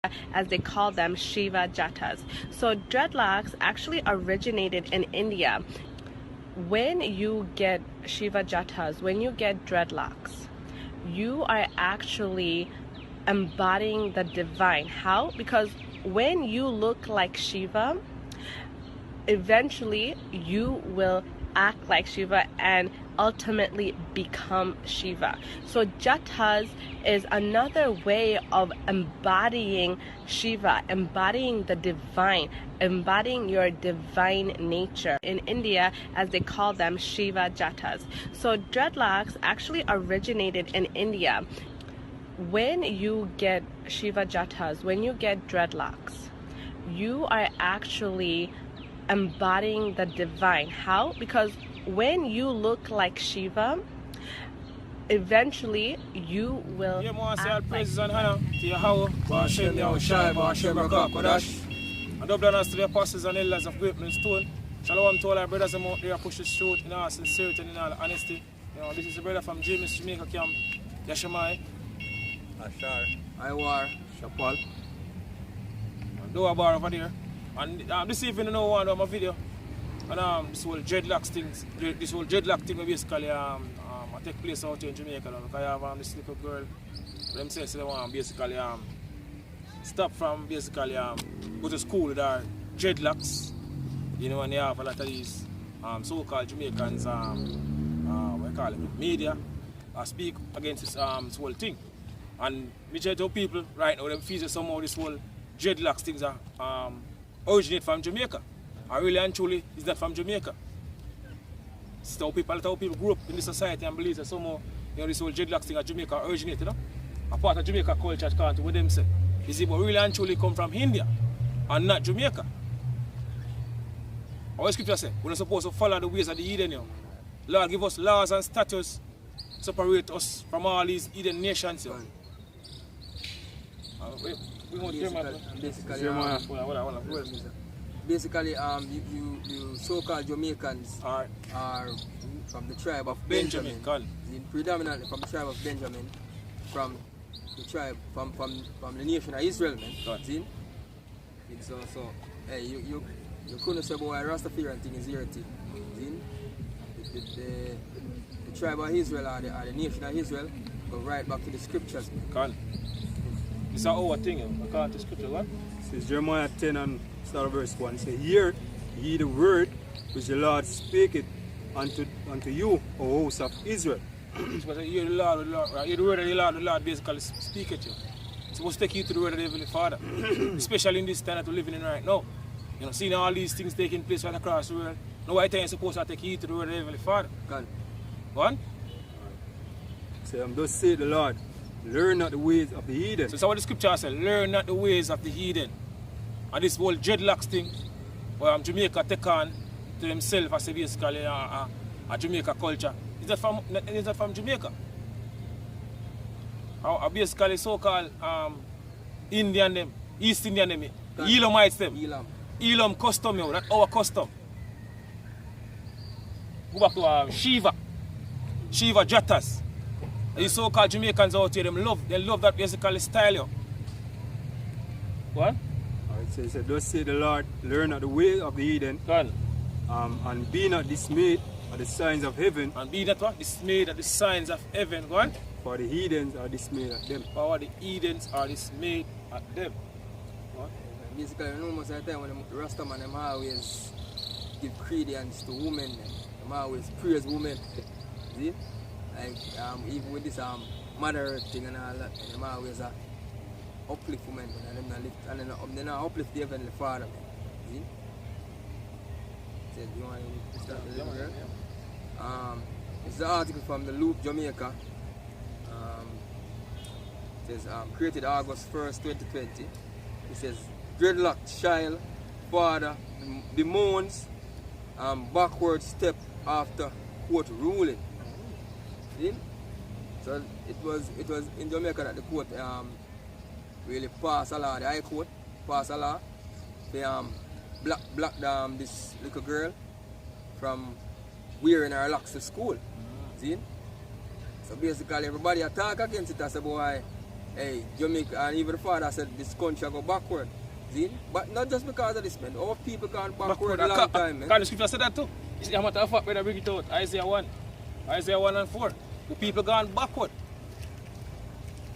as they call them, Shiva Jattas. So dreadlocks actually originated in India. When you get Shiva Jattas, when you get dreadlocks, you are actually embodying the divine. How? Because when you look like Shiva, eventually you will act like Shiva and ultimately become Shiva. So Jattas is another way of embodying Shiva, embodying the divine, embodying your divine nature. In India, as they call them, Shiva Jattas. So dreadlocks actually originated in India. When you get Shiva Jattas, when you get dreadlocks, you are actually embodying the divine. How? Because when you look like Shiva, eventually you will act like Shiva. And up to the apostles and elders of Great Stone. Shalom to all our brothers and out there push the truth in all sincerity and in all honesty. You know, this is a brother from Jamaica camp, Yashamai. Ashar. Iwar. Shapal. And do a bar over there. And this evening, you know, one of my video, and this whole dreadlocks thing, basically I take place out here in Jamaica. Because I have this little girl, them say they want basically stop from basically go to school with her dreadlocks, you know, and they have a lot of these so-called Jamaicans, what I call it, media, speak against this whole thing. And we try to tell people right now, them feel that somehow this whole dreadlocks things are originate from Jamaica. And really and truly, it's not from Jamaica. It's how people grew up in this society and believe that somehow, you know, this whole dreadlocks thing at Jamaica originated, you know? A part of Jamaica culture, according to what them say. Is it but really and truly come from India and not Jamaica. What scripture say? We're not supposed to follow the ways of the heathen, you know. Lord give us laws and statutes, separate us from all these heathen nations, you know. We want basically, you so-called Jamaicans are from the tribe of Benjamin. Predominantly from the tribe of Benjamin, from the tribe, from the nation of Israel, man. See? So hey, you couldn't say boy Rastafarian thing is here thing. See? The tribe of Israel or the nation of Israel go right back to the scriptures. It's our thing, according to scripture, what? It says Jeremiah 10 and start of verse 1. It says, hear ye the word which the Lord speaketh unto you, O house of Israel. Because hear the Lord, right? Hear the word of the Lord basically speak it to you. It's supposed to take you to the word of the Heavenly Father. Especially in this time that we're living in right now. You know, seeing all these things taking place right across the world. No white time is supposed to take you to the word of the Heavenly Father. Go on. So thus say the Lord, learn not the ways of the heathen. So that's what the scripture says, learn not the ways of the heathen. And this whole dreadlocks thing, where Jamaica take on to themselves as basically a Jamaica culture. Is that from Jamaica? Or basically so-called Indian them, East Indian them, Elamites them. Elam custom, that's our custom. Go back to Shiva Jattas. These so-called Jamaicans out here, they love that basically style. Yo. What? Alright, so it said, thus say the Lord, learn not the way of the heathen, and be not dismayed at the signs of heaven. And be not what? Dismayed at the signs of heaven. Go on. For the heathens are dismayed at them. For the heathens are dismayed at them. What? Basically, you know, most of the time when the Rastaman them always give credence to women, them always praise women. See? Like even with this mother thing and all that, them always uplift women and then they uplift the Heavenly Father. See? Says you want to start the little girl? It's the article from the Loop, Jamaica. It says created August 1st, 2020. It says dreadlocked child father bemoans backward step after court ruling. See? So it was in Jamaica that the court really passed a law, the High Court passed a law. They blocked this little girl from wearing her locks to school. See? So basically everybody attack against it as a boy. hey, Jamaica, and even the father said this country go backward. See? But not just because of this, man. Our people gone backward a long time, man. Can the scripture say that too? You see, a matter of fact, when I bring it out, Isaiah 1 and 4. The people gone backward.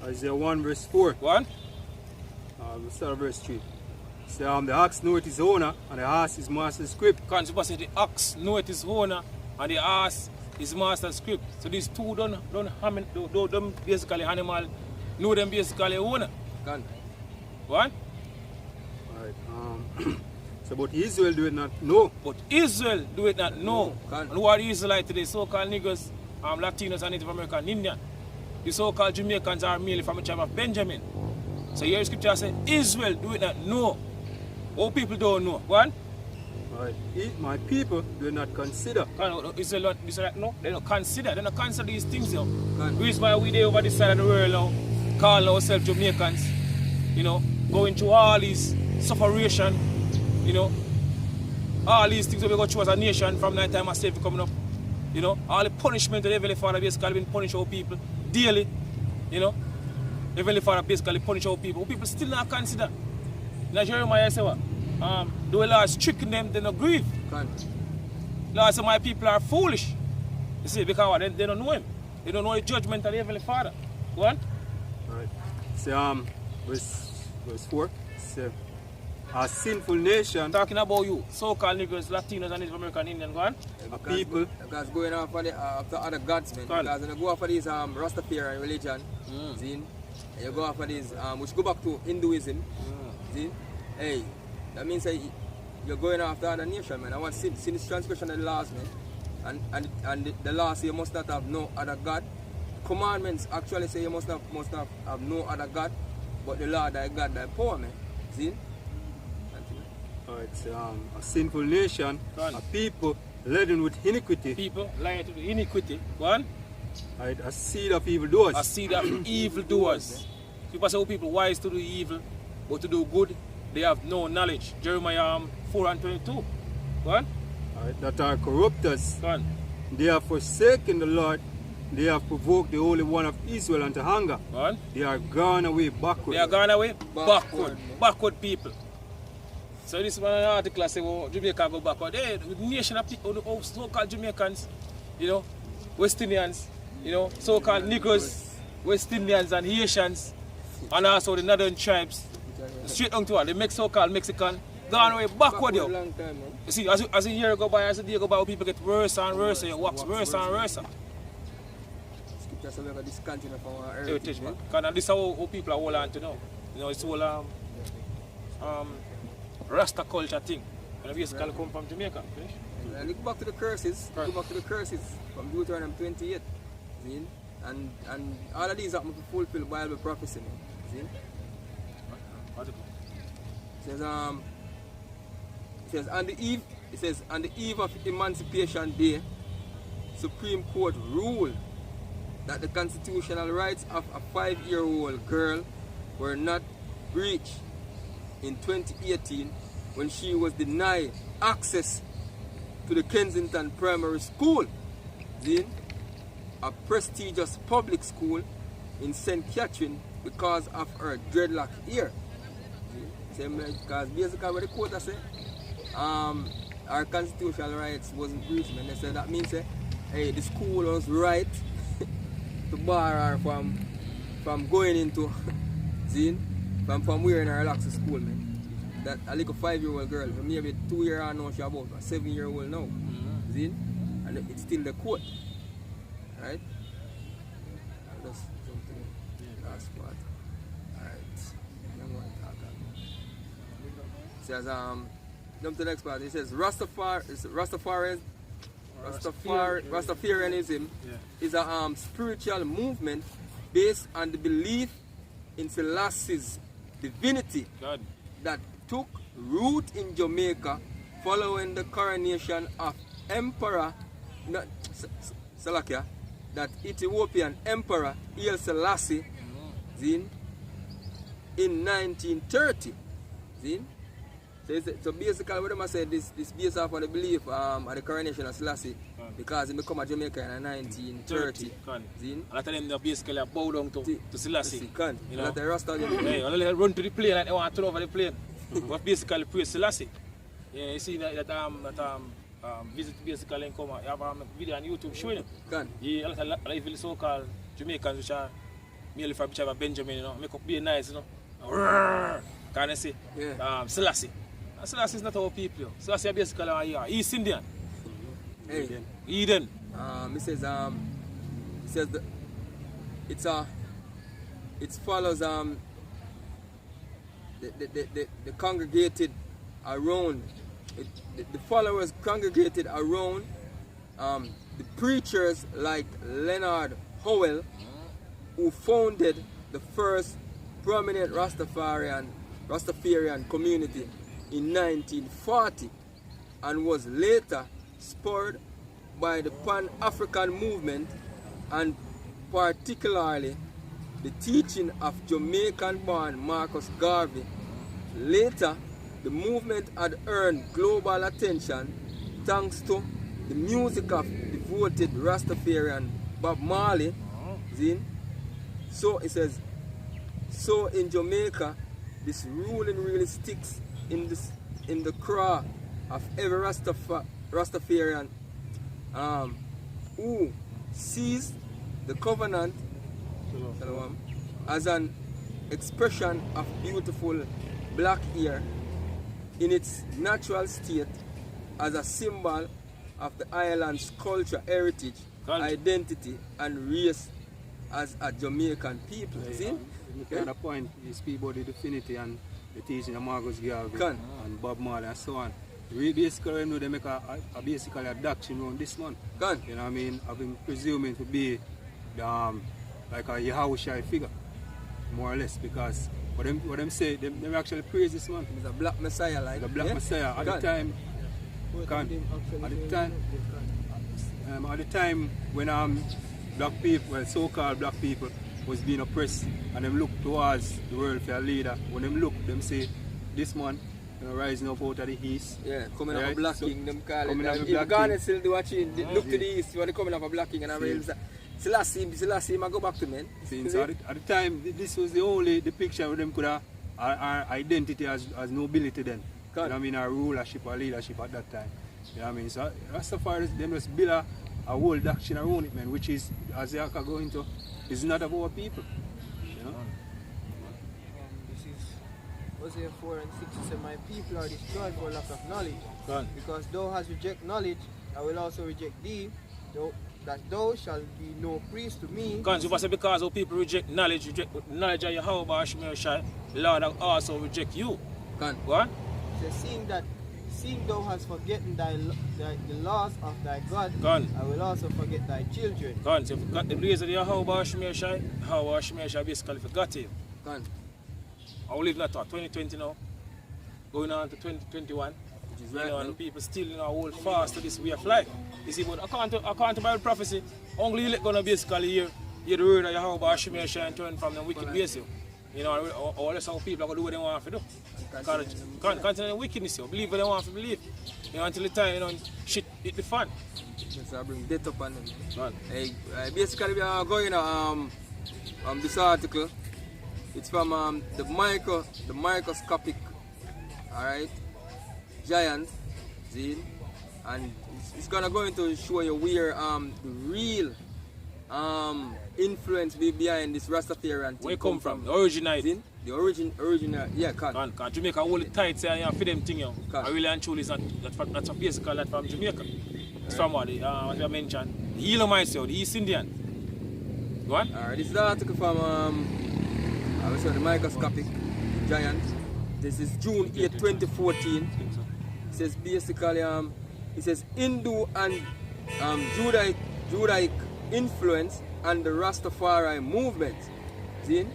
Isaiah 1 verse 4. 1. We'll start verse 3. Say, the ox knoweth his owner, and the ass his master's script. Can you say the ox knoweth his owner, and the ass his master's script? So these two don't basically animal, know them basically owner. Can. 1. Alright. So, but Israel do it not know. But Israel do it not know. Can. And who are the Israelites today? So-called Negroes, Latinos and Native American and Indian. The so-called Jamaicans are merely from the tribe of Benjamin. So here the scripture says, Israel do it not know. All people don't know. One. Alright. My people do not consider. Israel no, they don't consider. They don't consider these things now. Can. The reason why we there over this side of the world now, calling ourselves Jamaicans, you know, going through all these sufferation, you know, all these things that we go through as a nation from that time of slavery coming up, you know, all the punishment that the Heavenly Father basically been punishing our people daily, you know. The Heavenly Father basically punish our people. People still not consider. Now Jeremiah said what? The Lord is tricking them, they don't grieve. Can. Lord said my people are foolish. You see, because what? They don't know him. They don't know the judgment of the Heavenly Father. Go on. Alright. Say, verse 4. Say, a sinful nation. Talking about you, so-called Negroes, Latinos, and Native American Indian. Go on. People. Because going off of after other gods, man. Can. Because when you go off of these Rastafarian religion, see? And you go off of these, which go back to Hinduism, see? Hey, that means you're going after other nation, man. I want sin is transgression of the laws, man. And the law say you must not have no other God. Commandments actually say you must have no other God, but the Lord thy God thy power, man. See? Alright, so, a sinful nation, Can. a people laden with iniquity. People lying to the iniquity. Go on. Right, a seed of evildoers. A seed of evildoers. People say, oh, people wise to do evil, but to do good, they have no knowledge. Jeremiah 4 and 22. Go on. Right, that are corrupters. Go on. They have forsaken the Lord. They have provoked the Holy One of Israel unto hunger. Go on. They are gone away backward. They are gone away Backward. backward people. So this one article say, well, Jamaica go backward. Hey, the nation of people, so-called Jamaicans, you know, West Indians, you know, so-called Negroes, West Indians and Haitians, and also the northern tribes, straight on to it, the so-called Mexican, gone away backward, yo. Long time, man. You see, as a year go by, as a day go by, people get worse and worse, it wax worse and worse. Scripture say we have discontinue from our Heritage, heritage, man. man. Because this is how people are hold on to now. You know, it's all Rasta culture thing. And basically come from Jamaica. Finish? And look back to the curses. Right. Go back to the curses from Deuteronomy 28. See? And all of these happen to fulfill Bible prophecy. See? It says on the eve of Emancipation Day, Supreme Court ruled that the constitutional rights of a 5-year-old girl were not breached in 2018 when she was denied access to the Kensington Primary School, then a prestigious public school in St. Catherine, because of her dreadlock hair. Because basically what the court has said, our constitutional rights wasn't breached, and they said that means hey, the school was right to bar her from going into from wearing her locks to school, man. That a little 5-year-old girl, maybe 2 years old now, she about a 7-year-old now. See? And it's still the court. Right? That's something. Last part. Alright. I'm going to talk about it. Says jump to the next part. It says Rastafarianism is a spiritual movement based on the belief in Selassie's divinity that took root in Jamaica following the coronation of Emperor Salakia, that Ethiopian Emperor Haile Selassie in 1930. So basically what them say this based off of the belief of the coronation of Selassie because he become a Jamaica in 1930. And a lot of them they basically bow down to Selassie. You know? The Rasta hey, they run to the plane like they want to turn over the plane. But basically praise Selassie. Yeah, you see that visit basically and come you have a video on YouTube showing it. Yeah, a lot of even so-called Jamaicans which are merely for whichever Benjamin, you know, make up be nice, you know. Can I say? Yeah. Selassie. And Selassie is not our people. Selassie is basically our East Indian. Hey. Eden. It says it follows the congregated around the followers congregated around the preachers like Leonard Howell, who founded the first prominent Rastafarian community in 1940 and was later spurred by the Pan-African movement and particularly the teaching of Jamaican-born Marcus Garvey. Later, the movement had earned global attention thanks to the music of devoted Rastafarian Bob Marley. So it says, so in Jamaica, this ruling really sticks in the craw of every Rastafarian who sees the covenant as an expression of beautiful black hair in its natural state as a symbol of the island's culture, heritage, identity, and race as a Jamaican people. See? At a point, you speak about the divinity and the teaching of Marcus Garvey and Bob Marley and so on. We basically know they make a basically a doctrine on this one. You know what I mean? I've been presuming to be like a Yahushua figure, more or less, because what them say, they actually praise this man. He's a black messiah, like the black messiah at the time. At the time when black people, well, so-called black people, was being oppressed, and them look towards the world for a leader. When them look, them say, this man, you know, rising up out of the east. Yeah, coming up a black king, them call coming it. If Ghana still do watching, look to the east, when they coming up a black king, and I realize Selassie, I go back to men. So at the time, this was the only depiction of them could have our identity as nobility then. You know what I mean, our rulership or leadership at that time. You know what I mean? So Rastafari, them just build a whole doctrine around it, man, which is, as you can go into, is not of our people. You know? This is Hosea 4 and 6. It says, my people are destroyed for lack of knowledge. Because thou hast rejected knowledge, I will also reject thee, that thou shalt be no priest to me. Because our people reject knowledge of Yahweh Shemir Shai, Lord will also reject you. What? It says, seeing thou hast forgotten the laws of thy God, I will also forget thy children. So if you forgot the ways of Yahweh Shemir Shai, Yahweh Shemir Shai basically forgot you. I will live that 2020 now, going on to 2021. You know, and people still hold fast to this way of life. You see, but according to Bible prophecy, only you're going to basically hear the word of Yahweh Shemir Shai and turn from the wicked ways. You know, all that's how people are going to do what they want to do. Continue wickedness, you believe what they want to believe. You know, until the time, you know, shit hit the fan. Yes, I bring death up on them. Basically, we are going this article. It's from the microscopic, alright, giant, see, and it's gonna go into show you where the real influence behind this Rastafarian thing. Where it come from? The original. The original, yeah, Because Jamaica hold it tight, say, for them thing, I really and truly is not that's a basically that from Jamaica. It's from what I mentioned, the Elamite, the East Indian. Go on? Alright, this is the article from I will show the microscopic giant. This is June 8, 2014. It says basically, it says Hindu and Judaic influence and the Rastafari movement. See? It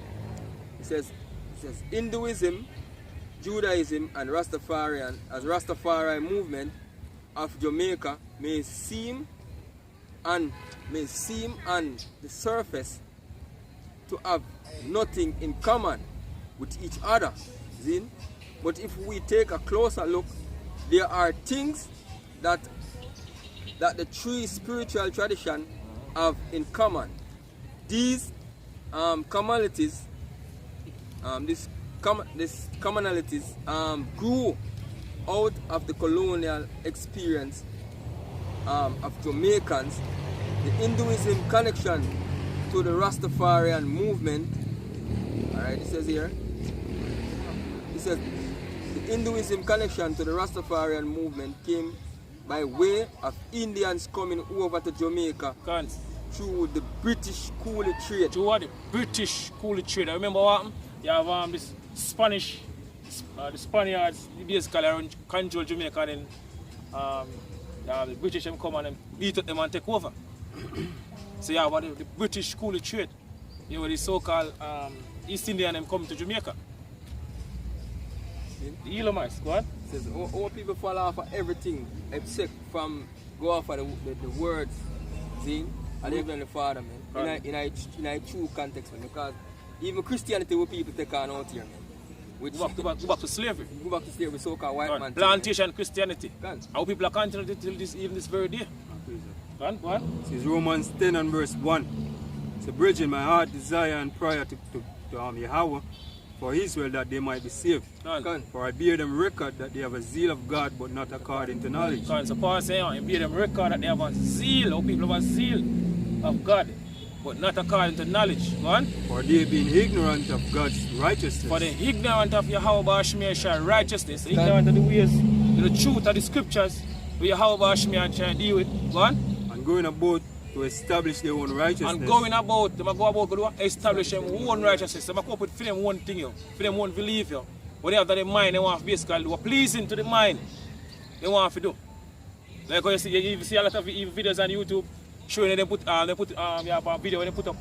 says Hinduism, Judaism, and Rastafari movement of Jamaica may seem on the surface to have nothing in common with each other. See? But if we take a closer look, there are things that the three spiritual traditions have in common. These commonalities, grew out of the colonial experience of Jamaicans, the Hinduism connection to the Rastafarian movement. Alright, it says here. It says the Hinduism connection to the Rastafarian movement came by way of Indians coming over to Jamaica through the British coolie trade. Through what? The British coolie trade. I remember what happened? You have this Spanish, the Spaniards basically control Jamaica, and then the British them come and beat up them and take over. So you have the British coolie trade. You know, the so-called East Indian them come to Jamaica. The Elomites, go on. It says all people fall off of everything except from go off of the words, see, and even the Father, man. In a true context, man, because even Christianity will people take on out here, man. Go back to slavery. Go back to slavery, so-called white man. Plantation Christianity. How people are continuing till this very day. Go on. It says Romans 10 and verse 1. It's a bridge in my heart, desire and prayer to Yahweh for Israel that they might be saved. For I bear them record that they have a zeal of God, but not according to knowledge. So Paul says, I bear them record that they have a zeal, or people have a zeal of God, but not according to knowledge. Go on. For they being ignorant of God's righteousness. For the ignorant of Yahweh Bashmiah righteousness, ignorant of the ways, the truth of the scriptures, where Yahweh Bashmiah try to deal with. Go on. And going about to establish their own righteousness. And going about, they go about to establish their own righteousness. They come up with for them one thing, for them one belief. What they have to their mind, they want to basically do pleasing to the mind. They want to do. Like you see a lot of videos on YouTube showing them put a video when they put up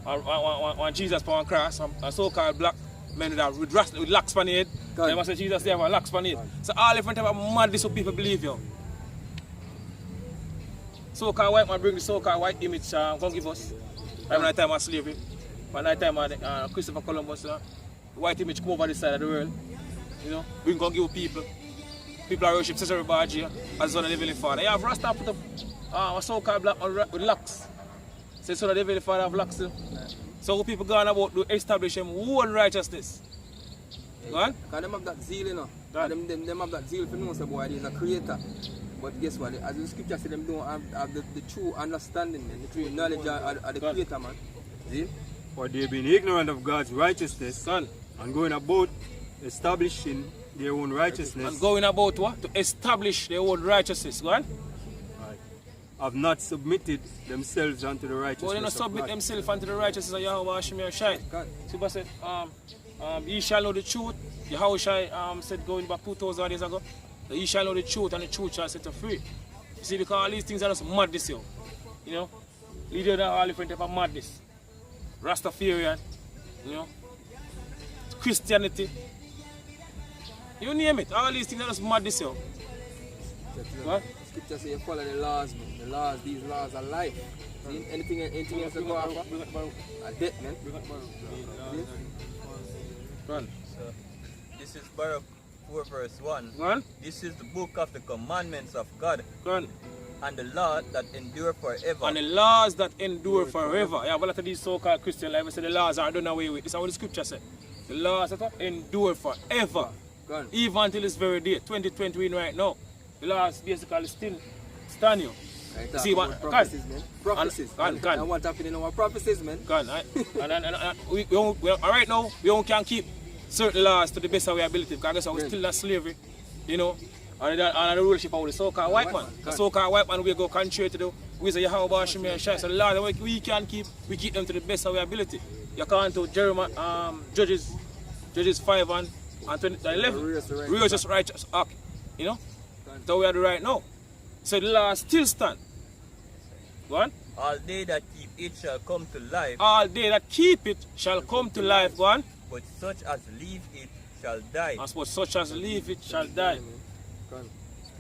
on Jesus on cross, a so-called black men with locks on the head. They must say Jesus they have a locks on the head. So all different type of madness what people believe. So-called white man bring the so-called white image come give us. By the time of slavery, by the time of Christopher Columbus, the white image come over this side of the world. You know, we can give people. People are worship Cesare Borgia as son of the Heavenly Father. You have Rasta put up a so-called black man with locks. Say son of the Heavenly Father have locks too. So people going about to establish them own righteousness. Go on? Because them have that zeal, you know. Them have that zeal for know say boy is a creator. But guess what? As the scripture says, them don't have the true understanding, man, the true knowledge of the creator, man. See? For they have been ignorant of God's righteousness and going about establishing their own righteousness. And going about what? To establish their own righteousness. Go on? Right. Have not submitted themselves unto the righteousness. Well, they don't submit themselves unto the righteousness of Yahweh Shemir Shai. Super said, ye shall know the truth. Yahweh Shai said going back 2,000 years ago. Ye shall know the truth and the truth shall set you free. You see, because all these things are just madness, you know. Leader of all different type of madness. Rastafarian, you know. Christianity. You name it. All these things are just madness, yo. What? Scripture says you follow the laws, man. The laws, these laws are life. See? Anything else to go after? A death, man. Run. So, this is Baruch 4 verse 1. Run. This is the book of the commandments of God. Run. And the law that endure forever. And the laws that endure forever. Yeah, but a lot of these so-called Christian life say the laws are done away with. This is what the scripture said. The laws that endure forever. Even until this very day, 2020 we right now. The laws basically still stand you. Right, you see what? Prophecies, man. Prophecies. And what's happening in our prophecies, man. Right now, we can't keep certain laws to the best of our ability because I guess we're still in slavery, you know, and the rulership of the so-called white man. The so-called white man we go contrary to the ways of Yahweh Bashimir Shai. So the laws we can keep, we keep them to the best of our ability. You can't to Judges 5 and 11. Real just righteous act, you know. So we are the right now. So the laws still stand. Go on. All they that keep it shall come to life. All they that keep it shall come to life. Go on. But such as leave it shall die. As for such as leave it shall die.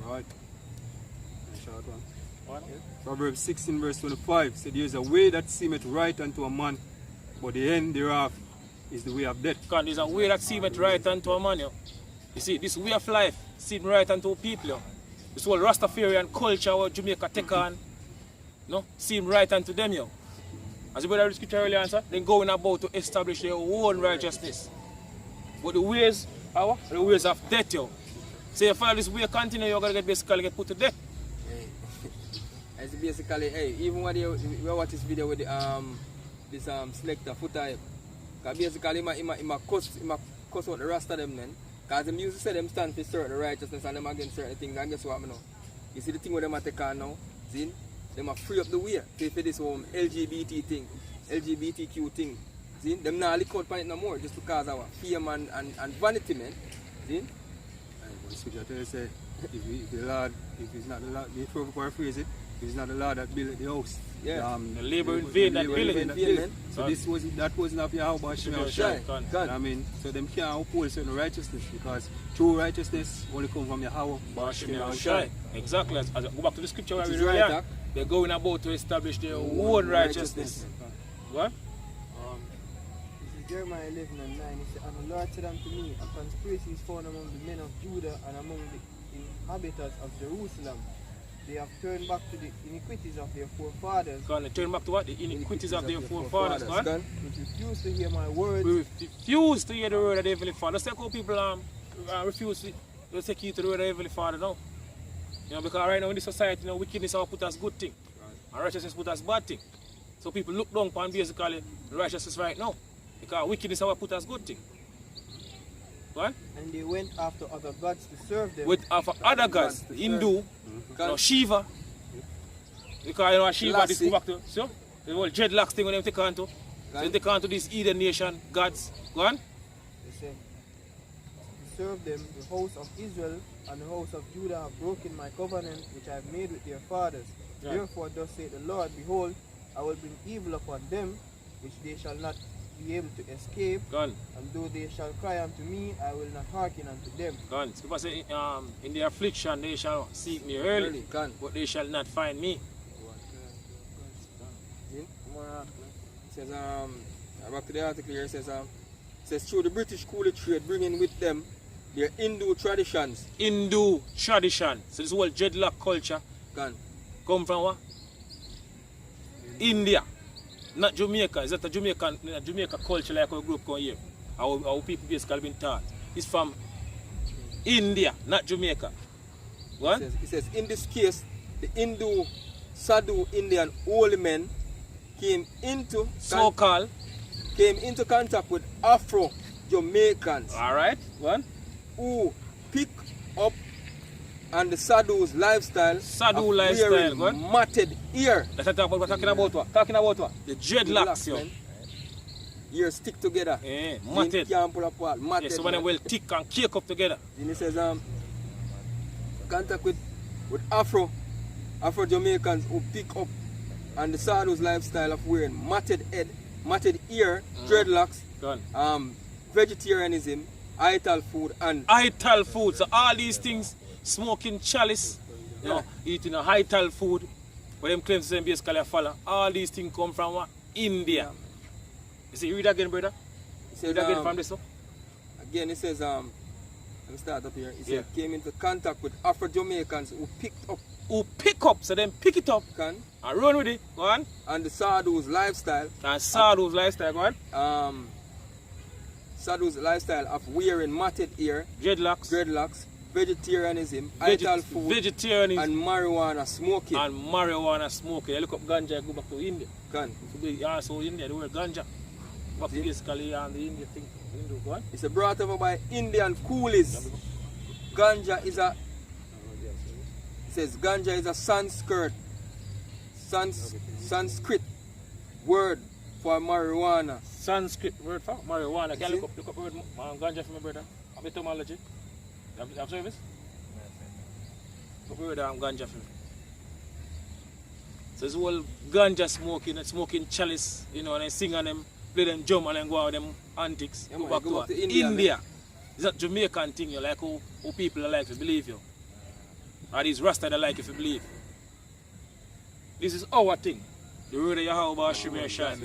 Right. Proverbs 16 verse 25 said, there is a way that seemeth right unto a man, but the end thereof is the way of death. There's a way that seemeth right unto a man, You see, this way of life seem right unto people. Yo. This whole Rastafarian culture what Jamaica take on, no, seem right unto them. Yo. As the brother read the scripture earlier answer, they're going about to establish their own righteousness. But the ways are the ways of death. Yo. So if you follow this way continue, you're going to get put to death. As basically, hey, even when you watch this video with the this selector footer, because basically he cuss out the rest of them then. Because them used to say them stand for certain righteousness and them against certain things, and guess what I know? You see the thing with them take on now, see? Them are free up the way for this LGBT thing, LGBTQ thing. See? Them not lick out on it no more just because of fame and vanity, man. See? The scripture tells say, if the Lord, if it's not the Lord, they paraphrase it, if it's not the Lord that built the house. Yeah. The labor invade that building. So that wasn't of Yahweh Shai. I mean, so them can't uphold certain righteousness because true righteousness only comes from Yahweh Shai. Exactly. As I go back to the scripture where we read, they're going about to establish their own righteousness. What? This is Jeremiah 11:9. It says, and the Lord said unto me, a conspiracy is found among the men of Judah and among the inhabitants of Jerusalem. They have turned back to the iniquities of their forefathers. Go on, turn back to what? The iniquities of their forefathers. Go on. Which refuse to hear my words. We refuse to hear the word of the Heavenly Father. Let's take how people refuse to take you to the word of the Heavenly Father now. You know, because right now in this society, you know, wickedness will put us good thing. And righteousness put us bad thing. So people look down upon basically righteousness right now. Because wickedness will put us good thing. What? And they went after other gods to serve them. With after other gods, Hindu, you know, Shiva. Because you know Shiva this go back to so the whole dreadlocks thing when they take on to. So they take on to this Eden nation gods. Go on. They say, to serve them, the house of Israel and the house of Judah have broken my covenant which I have made with their fathers. Right. Therefore thus saith the Lord, behold, I will bring evil upon them, which they shall not be able to escape. Gone. And though they shall cry unto me, I will not hearken unto them. Gone. So people say, in their affliction they shall seek me early, but they shall not find me. It says, back to the article here, it says through the British coolie trade, bringing with them their Hindu traditions. Hindu tradition. So this whole dreadlock culture come from what? India. Not Jamaica. Is that a Jamaica culture like our group come here? Our people basically been taught. It's from India, not Jamaica. What? It says in this case, the Hindu Sadhu Indian holy men came into contact with Afro Jamaicans. Alright, one. Who pick up on the Sadhu's lifestyle. Sadhu lifestyle, wearing matted ear. That's what we're talking about. What? Talking about what? The dreadlocks, yo. Ears stick together. Yeah, matted. Can't pull up matted. Yeah, so when they will tick and cake up together. Then it says contact with Afro Jamaicans who pick up on the Sadhu's lifestyle of wearing matted ear, dreadlocks, vegetarianism, ital food and ital food. So all these things, smoking chalice, you know, eating a ital food, where them claims to basically follow. All these things come from what? India. You see, read again, brother. Read again from this one. Again, it says, let me start up here. It says, came into contact with Afro Jamaicans who picked up. Who pick up, so then pick it up and run with it. Go on. And the Sadhu's lifestyle. And Sadhu's lifestyle, go on. Sadhu's lifestyle of wearing matted ear, dreadlocks, vegetarianism, ital food, and marijuana smoking. You look up ganja, go back to India. So India, they wear ganja. But basically on the India thing. Go on. It's brought over by Indian coolies. Ganja is a Sanskrit word for marijuana. Sanskrit word for marijuana. Can you look up word ganja for me, brother? I'm etymology. You have service? Look up word ganja for me. So it's all ganja smoking chalice, you know, and they sing on them, play them drum and then go out with them antics. Yeah, go man, back to India. It's not Jamaican thing, you like who people like to believe you. Or these Rasta that like if you believe. This is our thing. The road of Yahweh Shai.